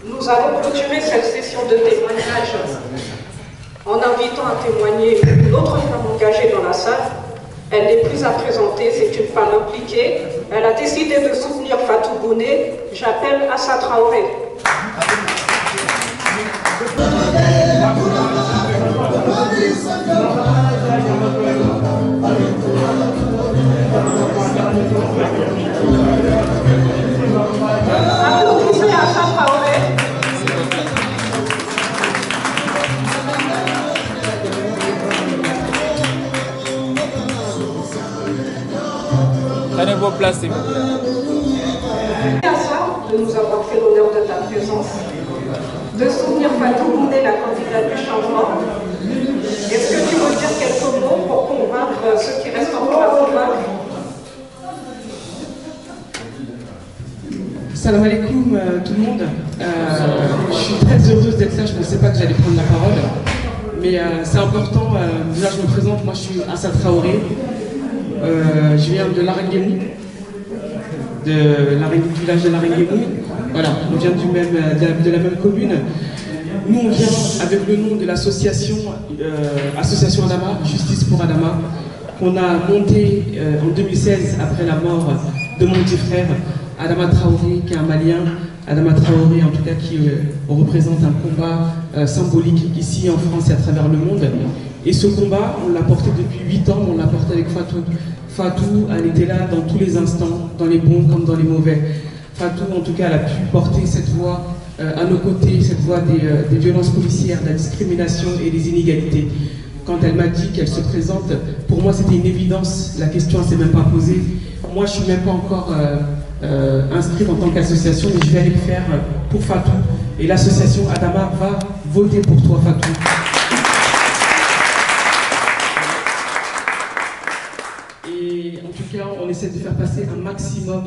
Nous allons clôturer cette session de témoignage en invitant à témoigner une autre femme engagée dans la salle. Elle n'est plus à présenter, c'est une femme impliquée. Elle a décidé de soutenir Fatou Bouné. J'appelle Assa Traoré. Applaudissez Assa Traoré. Prenez vos places, s'il vous plaît. Merci de nous avoir fait l'honneur de ta présence, de soutenir Fatou Bouné, la candidate du changement. Est-ce que tu veux dire quelques mots pour convaincre ceux qui restent encore à convaincre? Salam alaikum tout le monde. Je suis très heureuse d'être là, je ne pensais pas que j'allais prendre la parole. Mais c'est important, déjà je me présente, moi je suis Assa Traoré. Je viens de Larenguemou, du village de Larenguemou. Voilà, on vient de la même commune. Nous on vient avec le nom de l'association Association Adama, Justice pour Adama, qu'on a monté en 2016 après la mort de mon petit frère Adama Traoré, qui est un Malien. Adama Traoré, en tout cas, qui représente un combat symbolique ici en France et à travers le monde. Et ce combat, on l'a porté depuis 8 ans, on l'a porté avec Fatou. Fatou, elle était là dans tous les instants, dans les bons comme dans les mauvais. Fatou, en tout cas, elle a pu porter cette voix à nos côtés, cette voix des violences policières, de la discrimination et des inégalités. Quand elle m'a dit qu'elle se présente, pour moi c'était une évidence, la question ne s'est même pas posée. Moi je ne suis même pas encore inscrite en tant qu'association, mais je vais aller le faire pour Fatou. Et l'association Adama va voter pour toi, Fatou. Et en tout cas, on essaie de faire passer un maximum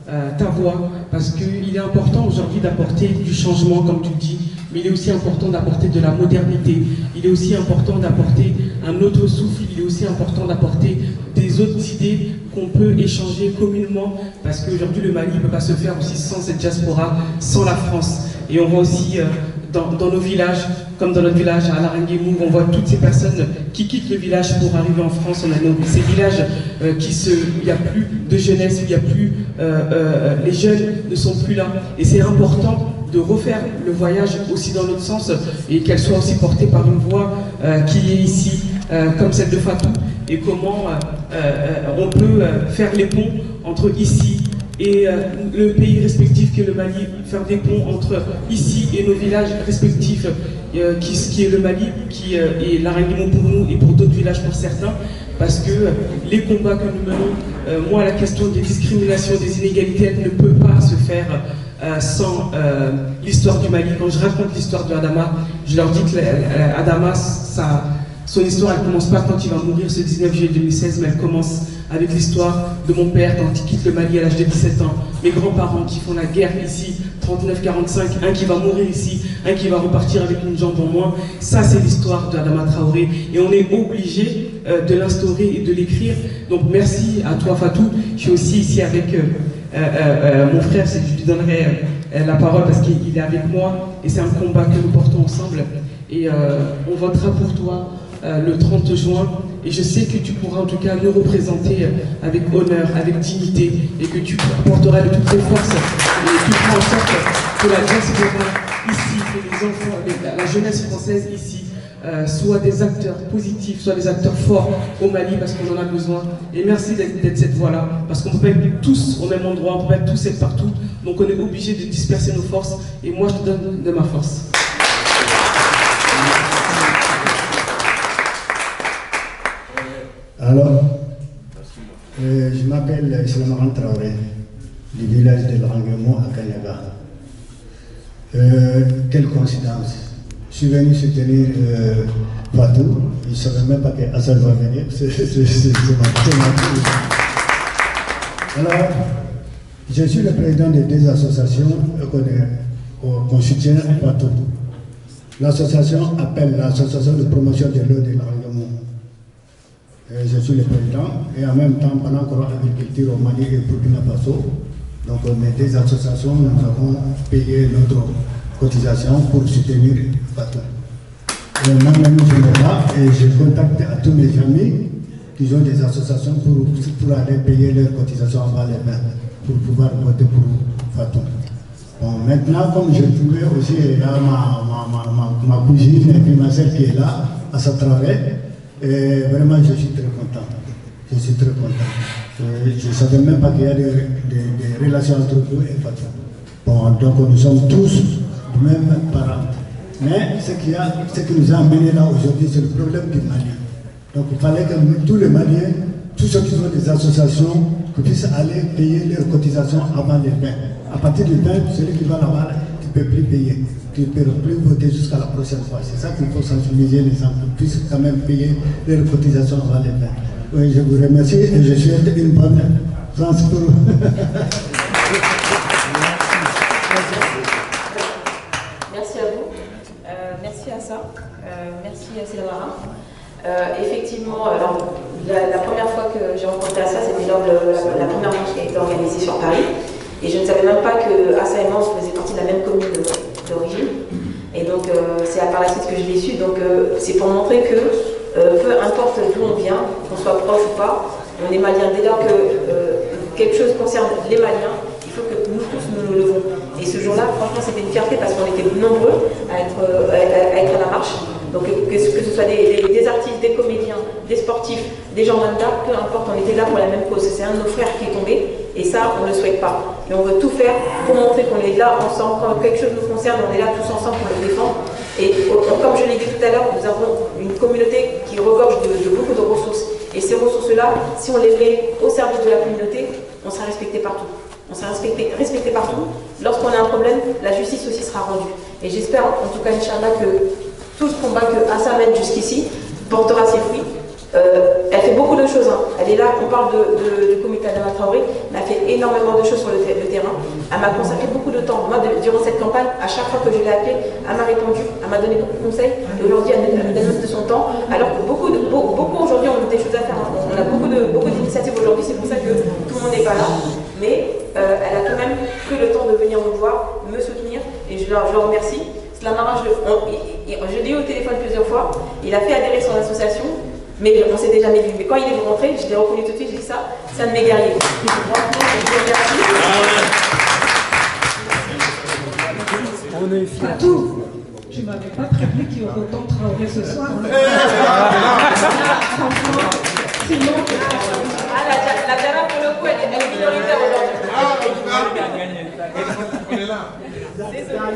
ta voix, parce qu'il est important aujourd'hui d'apporter du changement, comme tu le dis, mais il est aussi important d'apporter de la modernité, il est aussi important d'apporter un autre souffle, il est aussi important d'apporter des autres idées qu'on peut échanger communément, parce qu'aujourd'hui le Mali ne peut pas se faire aussi sans cette diaspora, sans la France. Et on voit aussi dans nos villages, comme dans notre village à Larenguemou, on voit toutes ces personnes qui quittent le village pour arriver en France. On a ces villages où il n'y a plus de jeunesse, où il n'y a plus, les jeunes ne sont plus là. Et c'est important de refaire le voyage aussi dans l'autre sens et qu'elle soit aussi portée par une voix qui est ici, comme celle de Fatou, et comment on peut faire les ponts entre ici et le pays respectif qui est le Mali, faire des ponts entre ici et nos villages respectifs qui est le Mali, qui est Larenguemou pour nous et pour d'autres villages pour certains, parce que les combats que nous menons, moi la question des discriminations, des inégalités, elle ne peut pas se faire sans l'histoire du Mali. Quand je raconte l'histoire de Adama, je leur dis que Adama, son histoire, elle ne commence pas quand il va mourir ce 19 juillet 2016, mais elle commence avec l'histoire de mon père quand il quitte le Mali à l'âge de 17 ans. Mes grands-parents qui font la guerre ici, 39-45, un qui va mourir ici, un qui va repartir avec une jambe en moins. Ça, c'est l'histoire d'Adama Traoré. Et on est obligé de l'instaurer et de l'écrire. Donc merci à toi, Fatou. Je suis aussi ici avec mon frère, je lui donnerai la parole parce qu'il est avec moi. Et c'est un combat que nous portons ensemble. Et on votera pour toi le 30 juin, et je sais que tu pourras en tout cas nous représenter avec honneur, avec dignité, et que tu porteras de toutes tes forces, et tu feras en sorte que la diaspora ici, que les enfants, la jeunesse française ici, soient des acteurs positifs, soient des acteurs forts au Mali, parce qu'on en a besoin. Et merci d'être cette voix-là, parce qu'on ne peut pas être tous au même endroit, on ne peut pas être tous être partout, donc on est obligé de disperser nos forces, et moi je te donne de ma force. Alors, je m'appelle Slamaran Traoré, du village de Larenguemou à Kanyaga. Quelle coïncidence. Je suis venu soutenir Fatou, je ne savais même pas qu'Assad va venir, c'est ma Alors, je suis le président des deux associations qu'on soutient Fatou. L'association appelle l'association de promotion de l'eau de Larenguemou. Je suis le président et en même temps, pendant qu'on a agriculture au Mali et Burkina Faso, donc on est des associations, nous avons payé notre cotisations pour soutenir Fatou. Moi-même, je me bats et je contacte à tous mes amis qui ont des associations pour aller payer leurs cotisations avant les mains, pour pouvoir voter pour Fatou. Bon, maintenant, comme je trouvais aussi là ma cousine et puis ma soeur qui est là, à ce travail, et vraiment je suis très content. Je suis très content. Je ne savais même pas qu'il y a des relations entre nous et Fatou. Bon, donc nous sommes tous du même parent. Mais ce qui nous a amené là aujourd'hui, c'est le problème du Malien. Donc il fallait que tous les Maliens, tous ceux qui ont des associations, puissent aller payer leurs cotisations avant les 20. À partir du 20, celui qui va là-bas, tu ne peux plus payer. Tu ne peux plus voter jusqu'à la prochaine fois. C'est ça qu'il faut sensibiliser les gens, qu'ils puissent quand même payer leurs cotisations avant les 20. Oui, je vous remercie et je souhaite une bonne France pour vous. Merci à vous. Merci à ça. Merci à Cédric. Effectivement, alors, la première fois que j'ai rencontré Assa, c'était lors de la première marche qui a été organisée sur Paris. Et je ne savais même pas que Assa et Mans faisaient partie de la même commune d'origine. Et donc, c'est par la suite que je l'ai su. Donc, c'est pour montrer que peu importe d'où on vient, qu'on soit proche ou pas, on est malien. Dès lors que quelque chose concerne les Maliens, il faut que nous tous nous levons. Et ce jour-là, franchement, c'était une fierté parce qu'on était nombreux à être à la marche. Donc que ce soit des artistes, des comédiens, des sportifs, des gens lambda, peu importe, on était là pour la même cause. C'est un de nos frères qui est tombé et ça, on ne le souhaite pas. Et on veut tout faire pour montrer qu'on est là ensemble. Quand quelque chose nous concerne, on est là tous ensemble pour le défendre. Et comme je l'ai dit tout à l'heure, nous avons une communauté qui regorge de beaucoup de ressources. Et ces ressources-là, si on les met au service de la communauté, on sera respecté partout. On sera respecté partout. Lorsqu'on a un problème, la justice aussi sera rendue. Et j'espère, en tout cas, Inch'Allah, que tout ce combat que Assa mène jusqu'ici portera ses fruits. Elle fait beaucoup de choses. Hein. Elle est là, on parle du comité Adama Traoré, mais elle fait énormément de choses sur le terrain. Elle m'a consacré beaucoup de temps. Moi, durant cette campagne, à chaque fois que je l'ai appelée, elle m'a répondu, elle m'a donné beaucoup de conseils. Et aujourd'hui, elle donne de son temps. Alors que beaucoup aujourd'hui ont des choses à faire. Hein. On a beaucoup d'initiatives aujourd'hui, c'est pour ça que tout le monde n'est pas là. Mais elle a quand même pris le temps de venir me voir, me soutenir, et je le remercie. Slamara, je l'ai eu au téléphone plusieurs fois, il a fait adhérer son association, mais on ne s'était jamais vu. Mais quand il est rentré, je l'ai reconnu tout de suite, j'ai dit ça, c'est un de mes guerriers. Fatou, tu ne m'avais pas prévenu qu'il y aurait autant de Traoré ce soir. Sinon, la Diana, pour le coup, elle est minoritaire aujourd'hui. On est là. Désolé.